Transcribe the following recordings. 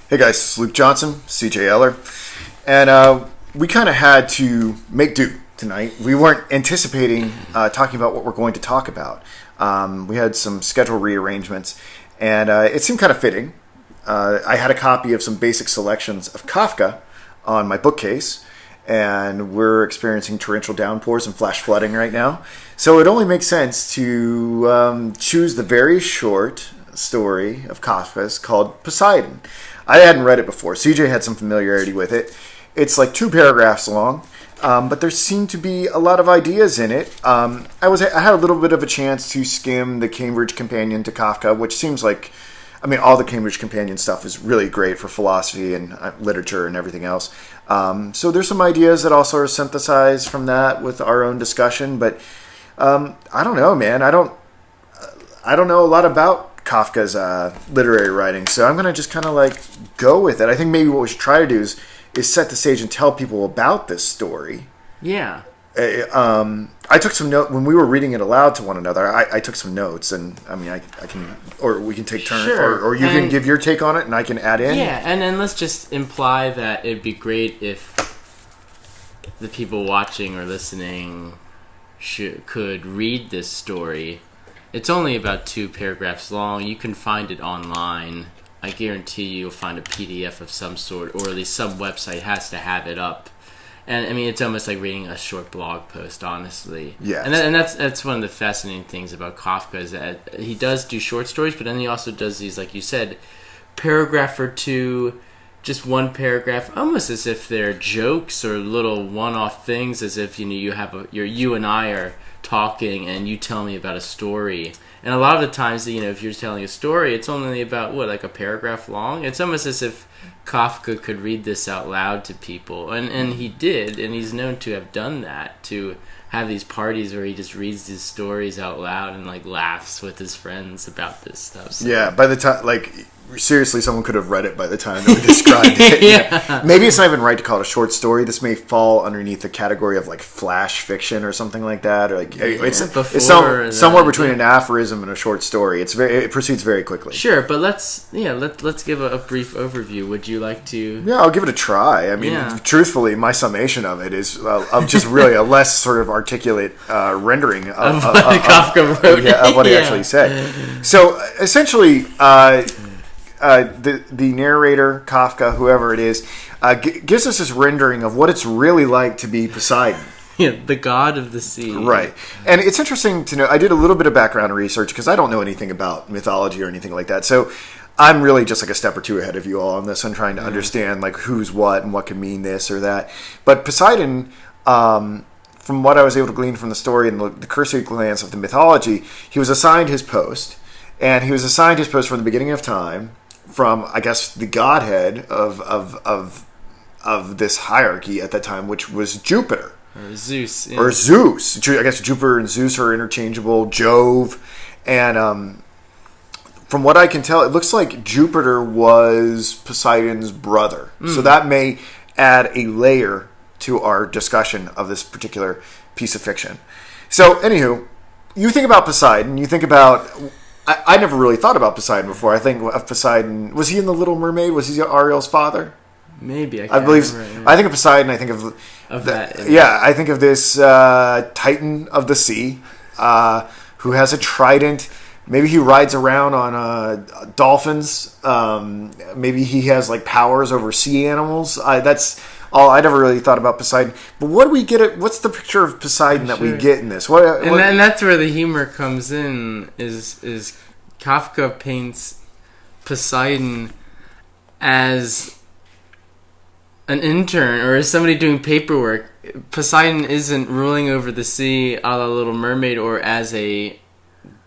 Hey guys, it's Luke Johnson, CJ Eller, and we kind of had to make do tonight. We weren't anticipating talking about what we're going to talk about. We had some schedule rearrangements, and it seemed kind of fitting. I had a copy of some basic selections of Kafka on my bookcase, and we're experiencing torrential downpours and flash flooding right now. So it only makes sense to choose the very short story of Kafka's called Poseidon. I hadn't read it before. CJ had some familiarity with it. It's like 2 paragraphs long, but there seemed to be a lot of ideas in it. I had a little bit of a chance to skim the Cambridge Companion to Kafka, which seems like, all the Cambridge Companion stuff is really great for philosophy and literature and everything else. So there's some ideas that also are synthesized from that with our own discussion, but I don't know, man. I don't know a lot about Kafka's literary writing, so I'm going to just kind of go with it. I think maybe what we should try to do is set the stage and tell people about this story. Yeah. I took some notes when we were reading it aloud to one another. I took some notes, and I can, or we can take turns, sure. or you can give your take on it, and I can add in. Yeah, and then let's just imply that it'd be great if the people watching or listening could read this story. It's only about 2 paragraphs long. You can find it online. I guarantee you'll find a PDF of some sort, or at least some website has to have it up. And it's almost like reading a short blog post, honestly. Yes. And that's one of the fascinating things about Kafka is that he does do short stories, but then he also does these, like you said, paragraph or 2, just 1 paragraph, almost as if they're jokes or little one-off things, as if you and I are talking and you tell me about a story. And a lot of the times, if you're telling a story, it's only about like a paragraph long. It's almost as if Kafka could read this out loud to people, and he did, and he's known to have done that, to have these parties where he just reads these stories out loud and laughs with his friends about this stuff. So. Yeah, by the time, seriously, someone could have read it by the time that we described it. Yeah. Maybe it's not even right to call it a short story. This may fall underneath the category of flash fiction or something like that. Or it's somewhere between an aphorism and a short story. It proceeds very quickly. Sure, but let's give a brief overview. Would you like to? Yeah, I'll give it a try. Truthfully, my summation of it is of just really a less sort of articulate rendering of what Kafka wrote. Of what he actually said. So essentially. The narrator, Kafka, whoever it is, gives us this rendering of what it's really like to be Poseidon. Yeah, the god of the sea. Right. And it's interesting to know, I did a little bit of background research because I don't know anything about mythology or anything like that. So I'm really just a step or 2 ahead of you all on this. I'm trying to understand who's what and what can mean this or that. But Poseidon, from what I was able to glean from the story and the cursory glance of the mythology, he was assigned his post. And he was assigned his post from the beginning of time, from, I guess, the godhead of this hierarchy at that time, which was Jupiter. Or Zeus. Yeah. Or Zeus. I guess Jupiter and Zeus are interchangeable. Jove. And from what I can tell, it looks like Jupiter was Poseidon's brother. So that may add a layer to our discussion of this particular piece of fiction. So, anywho, you think about Poseidon, you think about... I never really thought about Poseidon before. I think of Poseidon... Was he in The Little Mermaid? Was he Ariel's father? Maybe. I believe. I think of Poseidon. I think of that. Yeah, I think of this titan of the sea who has a trident. Maybe he rides around on dolphins. Maybe he has powers over sea animals. That's all. I never really thought about Poseidon. But what do we get? What's the picture of Poseidon that we get in this? And that's where the humor comes in. Is Kafka paints Poseidon as an intern or as somebody doing paperwork. Poseidon isn't ruling over the sea a la Little Mermaid or as a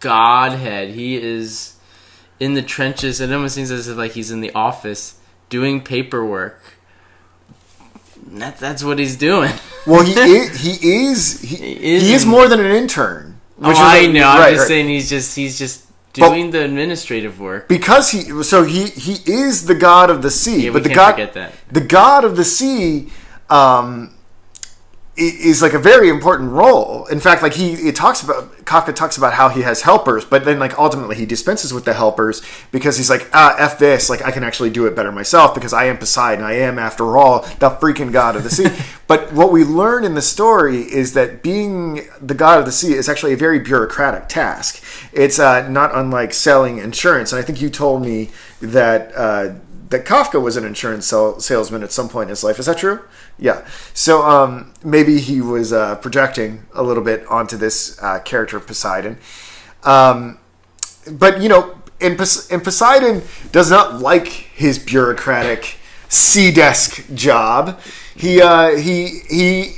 godhead. He is in the trenches. It almost seems as if he's in the office doing paperwork. That's what he's doing. Well, he is more than an intern. I know. I'm just saying he's just doing the administrative work because he is the god of the sea. Yeah, but we can't forget that the god of the sea is like a very important role. In fact, like Kafka talks about how he has helpers, but then like ultimately he dispenses with the helpers because he's like, F this, like I can actually do it better myself because I am Poseidon. I am, after all, the freaking god of the sea. But what we learn in the story is that being the god of the sea is actually a very bureaucratic task. It's not unlike selling insurance. And I think you told me that that Kafka was an insurance salesman at some point in his life. Is that true? Yeah. So maybe he was projecting a little bit onto this character of Poseidon. But, you know, and Poseidon does not like his bureaucratic sea desk job. The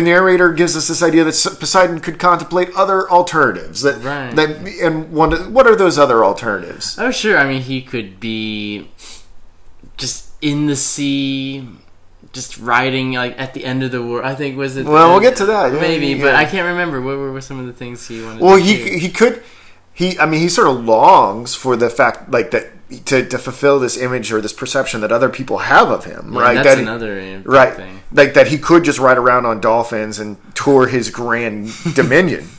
narrator gives us this idea that Poseidon could contemplate other alternatives. What are those other alternatives? Oh, sure. I mean, he could be just in the sea, just riding like at the end of the world. I think was it. Well, we'll get to that. Maybe, but I can't remember. What were some of the things he wanted? Well, to do? he could. He sort of longs for the fact, like that, to fulfill this image or this perception that other people have of him, right? That's another thing. Like that he could just ride around on dolphins and tour his grand dominion.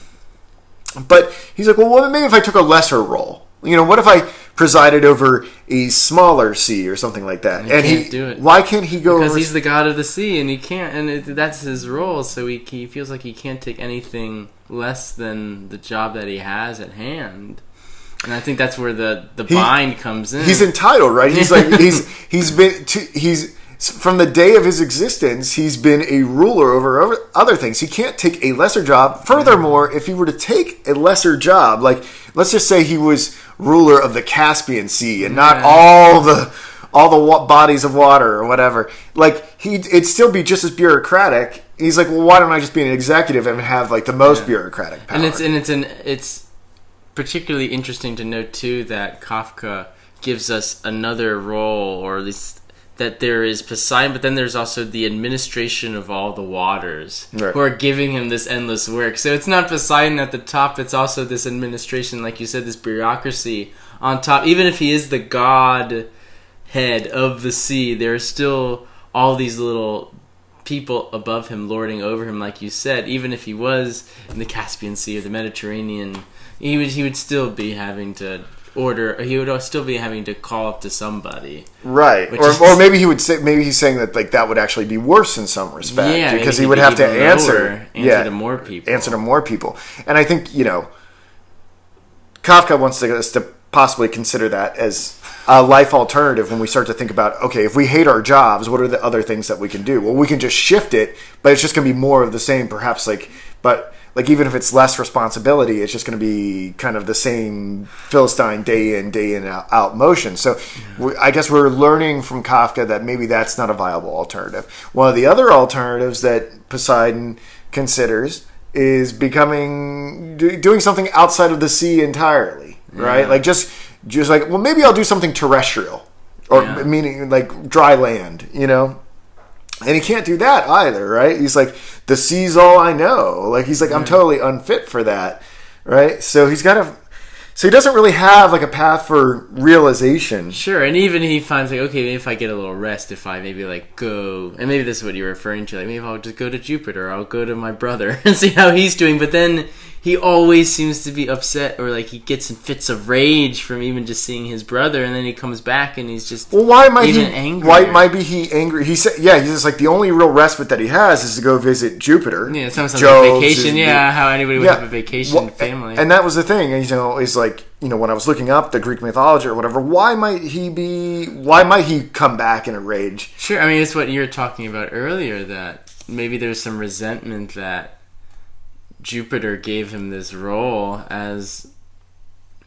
But he's like, well, maybe if I took a lesser role, you know, what if I presided over a smaller sea or something like that? And he can't do it. Why can't he go? Because he's the god of the sea, and he can't, and that's his role. So he feels like he can't take anything less than the job that he has at hand. And I think that's where the bind comes in. He's entitled, right? He's like he's from the day of his existence, he's been a ruler over other things. He can't take a lesser job. Furthermore, if he were to take a lesser job, like let's just say he was ruler of the Caspian Sea and not all the bodies of water or whatever, like it'd still be just as bureaucratic. He's like, well, why don't I just be an executive and have like the most bureaucratic power? And it's particularly interesting to note too that Kafka gives us another role, or at least that there is Poseidon, but then there's also the administration of all the waters, who are giving him this endless work. So it's not Poseidon at the top, it's also this administration, like you said, this bureaucracy on top. Even if he is the god head of the sea, there are still all these little people above him lording over him, like you said. Even if he was in the Caspian Sea or the Mediterranean, he would still be having to he would still be having to call up to somebody, right? Or maybe he's saying that like that would actually be worse in some respect, because he would have to answer to more people. And I think, you know, Kafka wants us to possibly consider that as a life alternative when we start to think about, okay, if we hate our jobs, what are the other things that we can do? Well, we can just shift it, but it's just going to be more of the same, perhaps. Like even if it's less responsibility, it's just going to be kind of the same Philistine day in out motion. So I guess we're learning from Kafka that maybe that's not a viable alternative. One of the other alternatives that Poseidon considers is doing something outside of the sea entirely, right? Like just like, well, maybe I'll do something terrestrial, or meaning like dry land, you know? And he can't do that either, right? He's like, the sea's all I know. Like, he's like, I'm totally unfit for that, right? So he doesn't really have like a path for realization. Sure, and even he finds like, okay, maybe if I get a little rest, if I maybe like go, and maybe this is what you're referring to, like maybe I'll just go to Jupiter, I'll go to my brother and see how he's doing. But then he always seems to be upset, or like he gets in fits of rage from even just seeing his brother, and then he comes back and he's just angry. Why might be he angry? He said, he's just like the only real respite that he has is to go visit Jupiter. Yeah, it sounds like a vacation. How anybody would have a vacation family. And that was the thing. You know, is like, you know, when I was looking up the Greek mythology or whatever, why might he come back in a rage? Sure, I mean, it's what you were talking about earlier, that maybe there's some resentment that Jupiter gave him this role as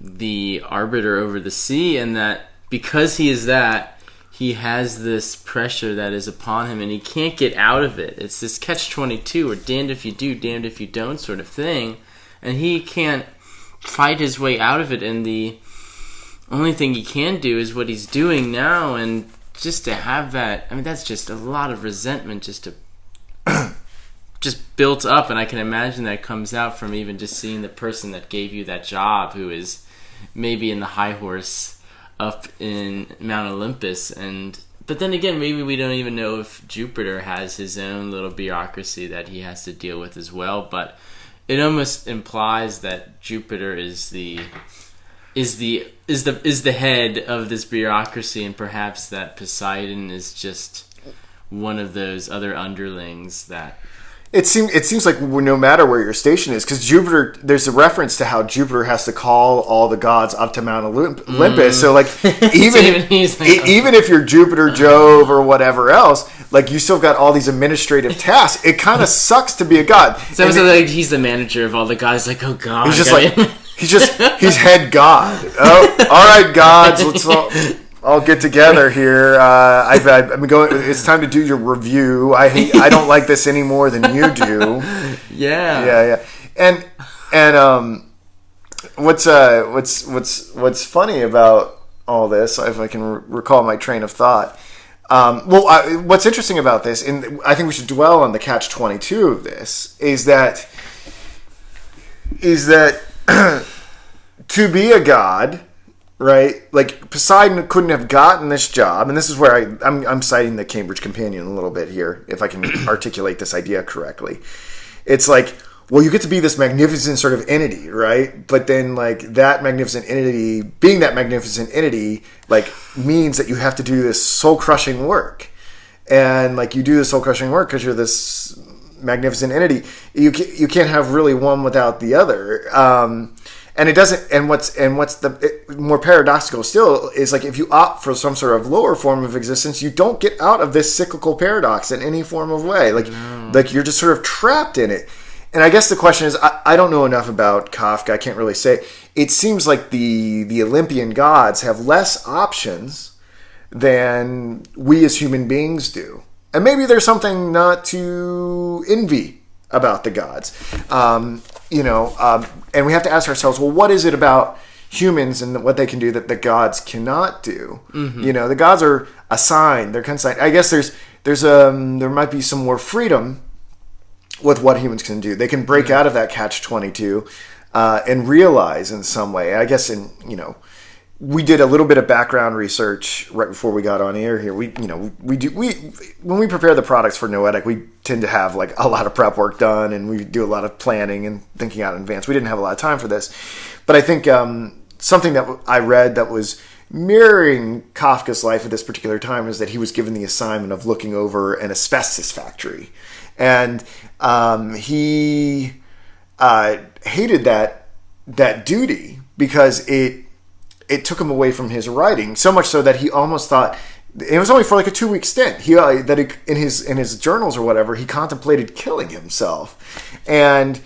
the arbiter over the sea, and that because he is that, he has this pressure that is upon him and he can't get out of it. It's this catch-22, or damned if you do, damned if you don't sort of thing, and he can't fight his way out of it, and the only thing he can do is what he's doing now. And just to have that, I mean, that's just a lot of resentment just built up, and I can imagine that comes out from even just seeing the person that gave you that job, who is maybe in the high horse up in Mount Olympus, and But then again, maybe we don't even know if Jupiter has his own little bureaucracy that he has to deal with as well. But it almost implies that Jupiter is the head of this bureaucracy, and perhaps that Poseidon is just one of those other underlings that. It seems like no matter where your station is, because Jupiter, there's a reference to how Jupiter has to call all the gods up to Mount Olympus. So like even if you're Jupiter, Jove, or whatever else, like you still got all these administrative tasks. It kind of sucks to be a god. So like he's the manager of all the gods. Like, oh god, he's head god. Oh, all right, gods, let's all get together here. I've been going. It's time to do your review. I don't like this any more than you do. Yeah. And what's funny about all this, if I can recall my train of thought. What's interesting about this, and I think we should dwell on the catch-22 of this, is that to be a god. Right, like Poseidon couldn't have gotten this job, and this is where I'm citing the Cambridge Companion a little bit here, if I can articulate this idea correctly. It's like, well, you get to be this magnificent sort of entity, right? But then, like that magnificent entity, being that magnificent entity, like means that you have to do this soul-crushing work, and like you do this soul-crushing work because you're this magnificent entity. You can't have really one without the other. And it doesn't. And what's more paradoxical still is like if you opt for some sort of lower form of existence, you don't get out of this cyclical paradox in any form of way. Like you're just sort of trapped in it. And I guess the question is, I don't know enough about Kafka. I can't really say. It seems like the Olympian gods have less options than we as human beings do. And maybe there's something not to envy about the gods. And we have to ask ourselves, well, what is it about humans and what they can do that the gods cannot do? Mm-hmm. The gods are assigned, they're consigned. I guess there might be some more freedom with what humans can do. They can break out of that catch-22 and realize in some way. I guess we did a little bit of background research right before we got on air here. When we prepare the products for Noetic, we tend to have like a lot of prep work done, and we do a lot of planning and thinking out in advance. We didn't have a lot of time for this, but I think something that I read that was mirroring Kafka's life at this particular time is that he was given the assignment of looking over an asbestos factory, and he hated that duty because it took him away from his writing, so much so that he almost thought it was only for like a 2-week stint. In his journals or whatever, he contemplated killing himself. And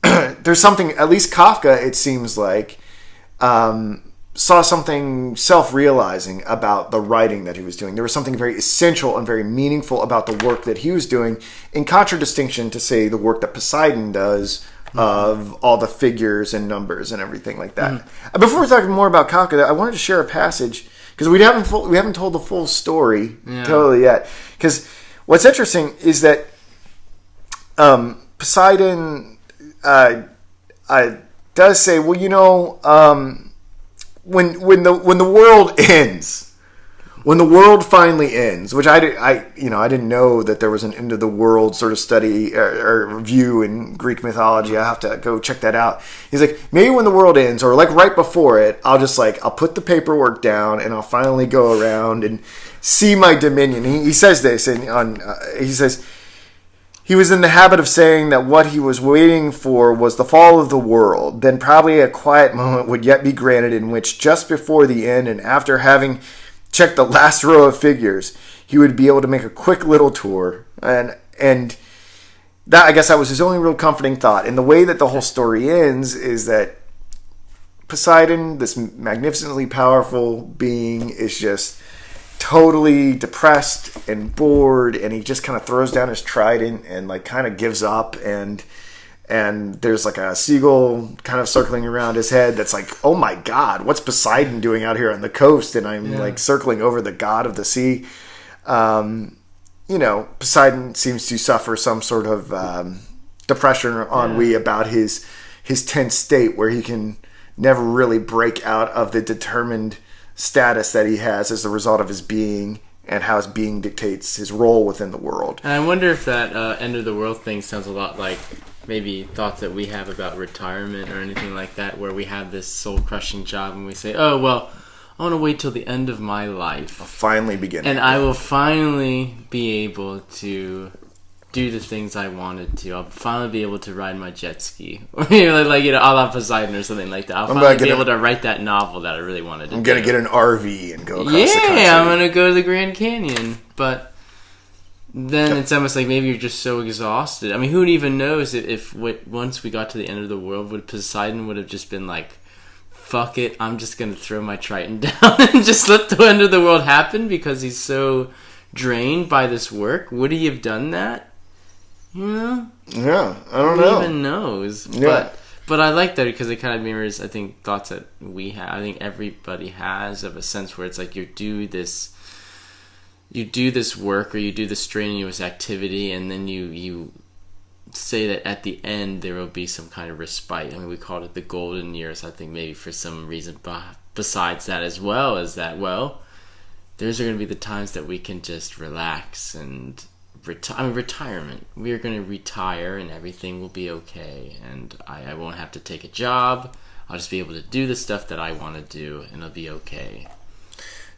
there's something, at least Kafka, it seems like, saw something self-realizing about the writing that he was doing. There was something very essential and very meaningful about the work that he was doing, in contradistinction to, say, the work that Poseidon does. Of all the figures and numbers and everything like that. Mm-hmm. Before we talk more about Kafka, I wanted to share a passage because we haven't told the full story totally yet. Because what's interesting is that Poseidon does say, well, when the world ends. When the world finally ends, which I didn't know that there was an end of the world sort of study or view in Greek mythology. I have to go check that out. He's like, maybe when the world ends, or like right before it, I'll put the paperwork down and I'll finally go around and see my dominion. He says this, and he says he was in the habit of saying that what he was waiting for was the fall of the world. Then probably a quiet moment would yet be granted in which, just before the end and after having check the last row of figures, he would be able to make a quick little tour. And that, I guess that was his only real comforting thought. And the way that the whole story ends is that Poseidon, this magnificently powerful being, is just totally depressed and bored, and he just kind of throws down his trident and like kind of gives up, and there's like a seagull kind of circling around his head that's like, oh my god, what's Poseidon doing out here on the coast? And I'm like circling over the god of the sea. Poseidon seems to suffer some sort of depression or ennui about his tense state, where he can never really break out of the determined status that he has as the result of his being, and how his being dictates his role within the world. And I wonder if that end of the world thing sounds a lot like maybe thoughts that we have about retirement or anything like that, where we have this soul-crushing job and we say, oh, well, I want to wait till the end of my life. I'll finally begin. And I will finally be able to do the things I wanted to. I'll finally be able to ride my jet ski. Like, a la Poseidon or something like that. I'll finally be able to write that novel that I really wanted to do. I'm going to get an RV and go across the country. Yeah, I'm going to go to the Grand Canyon. But then it's almost like maybe you're just so exhausted. I mean, who even knows if once we got to the end of the world, Poseidon would have just been like, fuck it, I'm just going to throw my Triton down and just let the end of the world happen because he's so drained by this work. Would he have done that? Yeah, I don't know. Who even knows? Yeah. But I like that because it kind of mirrors, I think, thoughts that we have. I think everybody has, of a sense where it's like you do this work or you do this strenuous activity, and then you say that at the end there will be some kind of respite. I mean, we called it the golden years. I think maybe for some reason besides that as well, is that, well, those are going to be the times that we can just relax and retirement. We are going to retire and everything will be okay, and I won't have to take a job. I'll just be able to do the stuff that I want to do, and it'll be okay.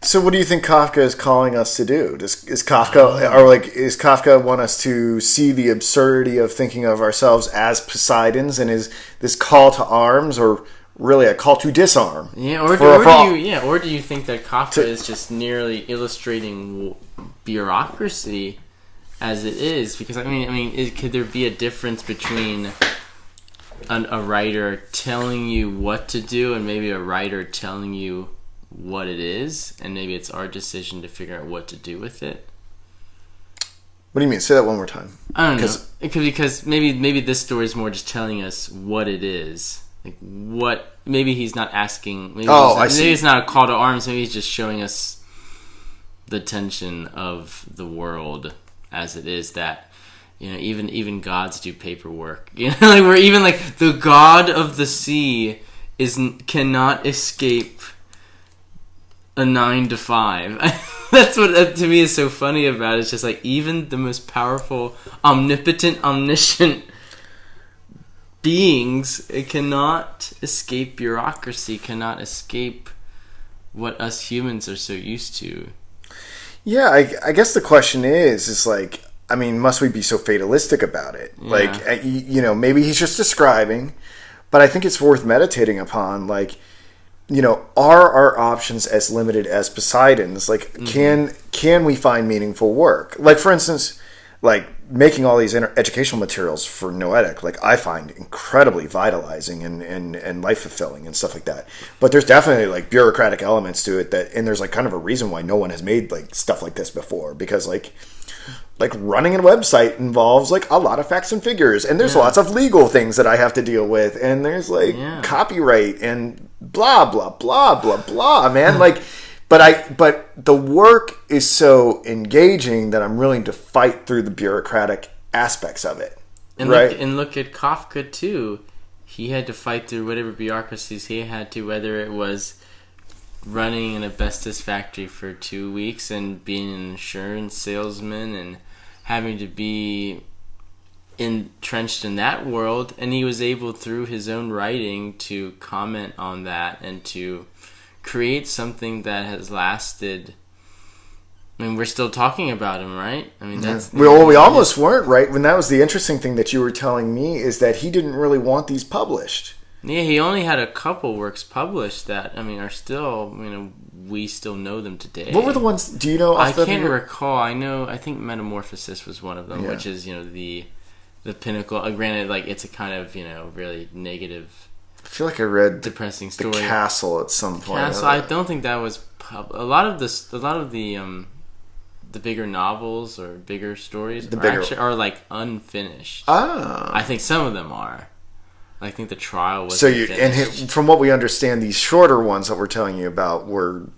So what do you think Kafka is calling us to do? Is Kafka want us to see the absurdity of thinking of ourselves as Poseidons, and is this call to arms, or really a call to disarm? Yeah, or do you think that Kafka is just nearly illustrating bureaucracy as it is? Because I mean, could there be a difference between a writer telling you what to do and maybe a writer telling you what it is, and maybe it's our decision to figure out what to do with it? What do you mean? Say that one more time. I don't know. Because maybe this story is more just telling us what it is. Like what? Maybe he's not asking. Maybe it's not a call to arms. Maybe he's just showing us the tension of the world as it is. That, you know, even gods do paperwork. You know, like we're even like the god of the sea cannot escape a 9 to 5. That's what to me is so funny about it. It's just like even the most powerful, omnipotent, omniscient beings, it cannot escape bureaucracy, cannot escape what us humans are so used to. Yeah, I guess the question is like, I mean, must we be so fatalistic about it? Yeah. Like, you know, maybe he's just describing, but I think it's worth meditating upon, like, you know, are our options as limited as Poseidon's? Like, can we find meaningful work? Like, for instance, like making all these educational materials for Noetic, like I find incredibly vitalizing and life fulfilling and stuff like that. But there's definitely like bureaucratic elements to it and there's like kind of a reason why no one has made like stuff like this before, because like running a website involves like a lot of facts and figures, and there's lots of legal things that I have to deal with, and there's like copyright and blah blah blah blah blah, man. Like, but the work is so engaging that I'm willing to fight through the bureaucratic aspects of it. And right? Look at Kafka too. He had to fight through whatever bureaucracies he had to, whether it was running an asbestos factory for 2 weeks and being an insurance salesman and having to be entrenched in that world, and he was able through his own writing to comment on that and to create something that has lasted. I mean, we're still talking about him, right? I mean, that's we almost weren't, right? When that was the interesting thing that you were telling me, is that he didn't really want these published. Yeah, he only had a couple works published that, I mean, are still, you know, we still know them today. What were the ones, do you know? I can't recall. I think Metamorphosis was one of them, which is, you know, the pinnacle. Granted, like, it's a kind of, you know, really negative, I feel like I read depressing story. The Castle at some point. Castle, I don't think that was a lot of the bigger novels or bigger stories are like unfinished. Ah, I think some of them are. I think the trial was. So from what we understand, these shorter ones that we're telling you about were,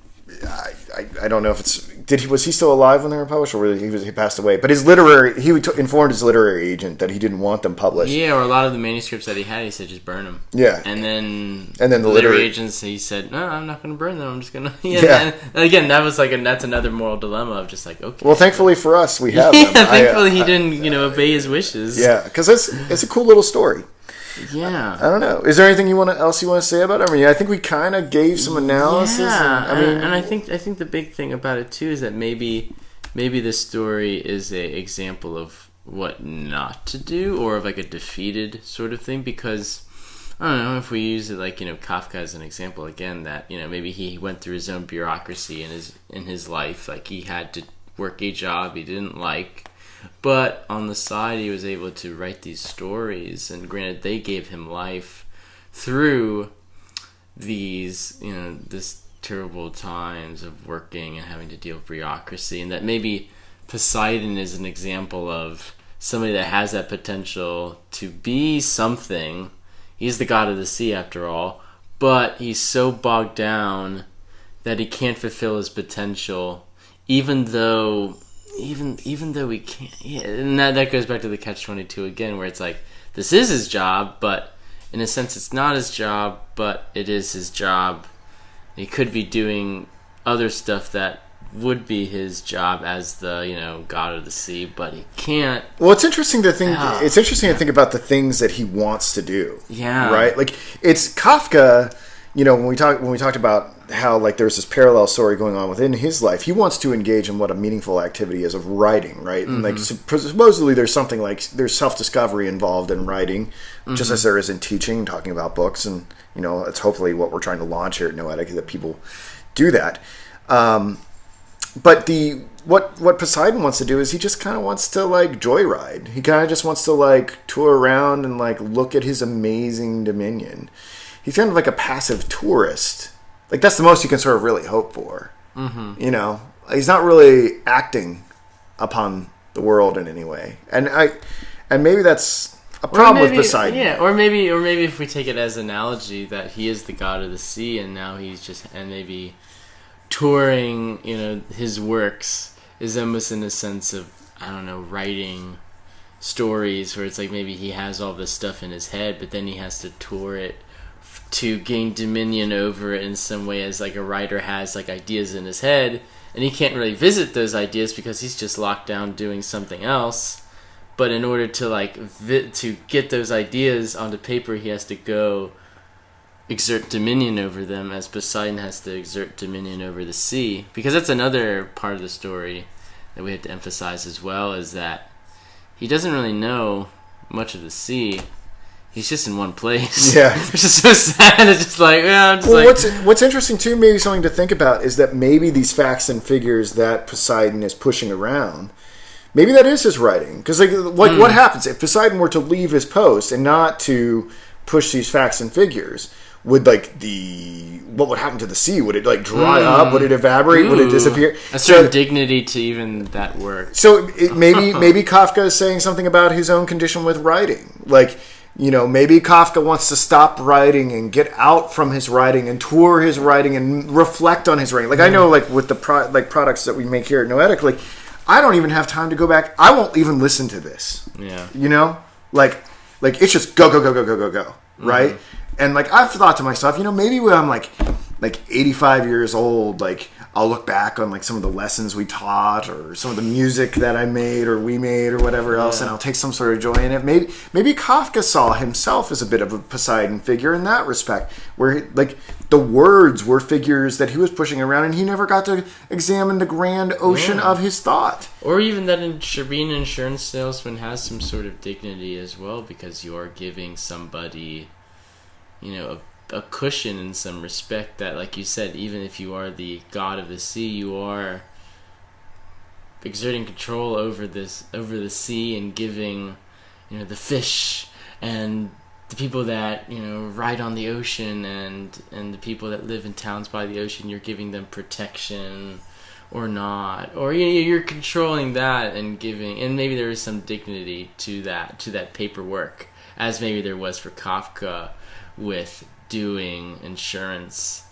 I don't know if it's was he still alive when they were published, or he passed away? But he informed his literary agent that he didn't want them published. Yeah, or a lot of the manuscripts that he had, he said just burn them. Yeah, and then the literary agents, he said, no, I'm not going to burn them. I'm just going to. Yeah. And again, that was that's another moral dilemma of just like, okay. Well, thankfully for us, we have them. Thankfully he didn't obey his wishes. Yeah, because it's a cool little story. Yeah, I don't know. Is there anything else you want to say about it? I mean, I think we kind of gave some analysis. Yeah, and I think the big thing about it too is that maybe this story is a example of what not to do, or of like a defeated sort of thing. Because I don't know if we use it like Kafka as an example again, that maybe he went through his own bureaucracy in his life, like he had to work a job he didn't like. But on the side, he was able to write these stories, and granted, they gave him life through these, this terrible times of working and having to deal with bureaucracy, and that maybe Poseidon is an example of somebody that has that potential to be something. He's the god of the sea, after all, but he's so bogged down that he can't fulfill his potential, even though we can't. Yeah, and that goes back to the catch-22 again, where it's like, this is his job, but in a sense it's not his job, but it is his job. He could be doing other stuff that would be his job as the god of the sea, but he can't. Well, it's interesting to think. It's interesting to think about the things that he wants to do. Yeah, right. Like it's Kafka. When we talked about how like there's this parallel story going on within his life, he wants to engage in what a meaningful activity is of writing, right? And like supposedly there's something like there's self-discovery involved in writing, just as there is in teaching, talking about books, and it's hopefully what we're trying to launch here at Noetic, that people do that. But what Poseidon wants to do is he just kind of wants to like joyride. He kind of just wants to like tour around and like look at his amazing dominion. He's kind of like a passive tourist. Like that's the most you can sort of really hope for. Mm-hmm. He's not really acting upon the world in any way, and maybe that's a problem with Poseidon. Yeah, or maybe if we take it as an analogy that he is the god of the sea, and now he's just maybe touring. His works is almost in a sense of writing stories where it's like maybe he has all this stuff in his head, but then he has to tour it to gain dominion over it in some way, as like a writer has like ideas in his head, and he can't really visit those ideas because he's just locked down doing something else. But in order to to get those ideas onto paper, he has to go exert dominion over them, as Poseidon has to exert dominion over the sea. Because that's another part of the story that we have to emphasize as well, is that he doesn't really know much of the sea. He's just in one place. Yeah. It's just so sad. It's just like, what's interesting too, maybe something to think about, is that maybe these facts and figures that Poseidon is pushing around, maybe that is his writing. Because what happens if Poseidon were to leave his post and not to push these facts and figures? What would happen to the sea? Would it like dry up? Would it evaporate? Would it disappear? A certain dignity to even that work. So maybe Kafka is saying something about his own condition with writing, like. Maybe Kafka wants to stop writing and get out from his writing and tour his writing and reflect on his writing. Like I know, like with the products that we make here at Noetic, like I don't even have time to go back. I won't even listen to this. Yeah. Like it's just go, right? And like I've thought to myself, maybe when I'm like 85 years old, like I'll look back on like some of the lessons we taught, or some of the music that I made or we made or whatever else, and I'll take some sort of joy in it. Maybe Kafka saw himself as a bit of a Poseidon figure in that respect, where like the words were figures that he was pushing around, and he never got to examine the grand ocean of his thought. Or even that being an insurance salesman has some sort of dignity as well, because you are giving somebody, a cushion in some respect, that, like you said, even if you are the god of the sea, you are exerting control over the sea, and giving the fish and the people that ride on the ocean and the people that live in towns by the ocean, you're giving them protection or not, or you're controlling that and giving, and maybe there is some dignity to that paperwork, as maybe there was for Kafka with doing insurance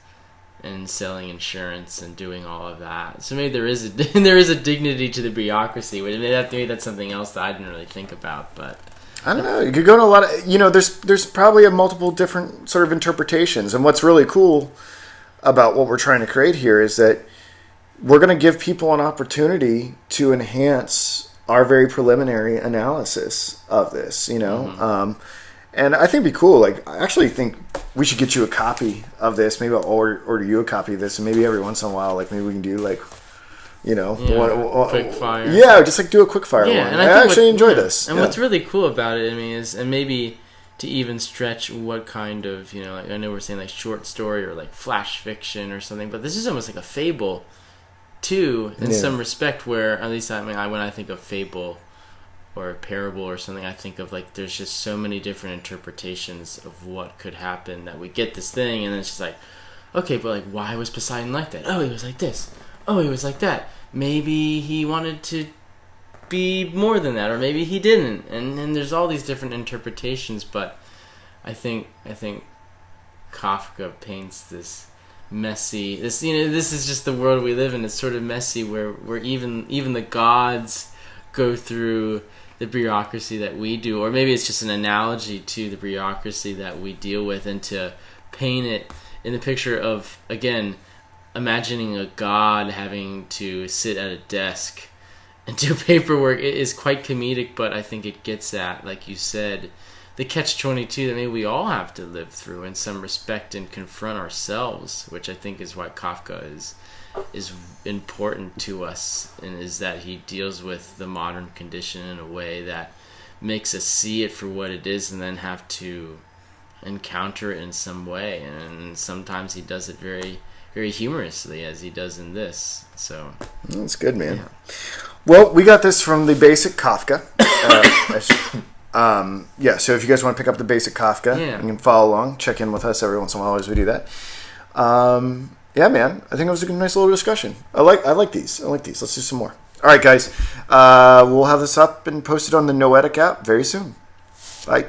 and selling insurance and doing all of that. So maybe there is a dignity to the bureaucracy. Maybe that's something else that I didn't really think about, but I don't know. You could go to a lot of, there's probably a multiple different sort of interpretations. And what's really cool about what we're trying to create here is that we're going to give people an opportunity to enhance our very preliminary analysis of this, Mm-hmm. And I think it'd be cool. Like, I actually think we should get you a copy of this. Maybe I'll order you a copy of this, and maybe every once in a while, like, maybe we can do, like, quick fire. Yeah, just, like, do a quick fire one. And I actually enjoy this. And what's really cool about it, I mean, is, and maybe to even stretch what kind of, like, I know we're saying, like, short story or, like, flash fiction or something, but this is almost like a fable, too, in some respect, where, at least, when I think of fable or a parable or something, I think of, like, there's just so many different interpretations of what could happen that we get this thing, and then it's just like, okay, but, like, why was Poseidon like that? Oh, he was like this. Oh, he was like that. Maybe he wanted to be more than that, or maybe he didn't. And there's all these different interpretations, but I think Kafka paints this messy, this is just the world we live in. It's sort of messy where even the gods go through the bureaucracy that we do, or maybe it's just an analogy to the bureaucracy that we deal with, and to paint it in the picture of, again, imagining a god having to sit at a desk and do paperwork. It is quite comedic, but I think it gets at, like you said, the catch-22 that maybe we all have to live through in some respect and confront ourselves, which I think is why Kafka is important to us, and is that he deals with the modern condition in a way that makes us see it for what it is, and then have to encounter it in some way. And sometimes he does it very, very humorously, as he does in this. So that's good, man. Yeah. Well, we got this from the basic Kafka. So if you guys want to pick up the basic Kafka, you can follow along, check in with us every once in a while as we do that. Yeah, man, I think it was a nice little discussion. I like these. Let's do some more. All right, guys. We'll have this up and posted on the Noetic app very soon. Bye.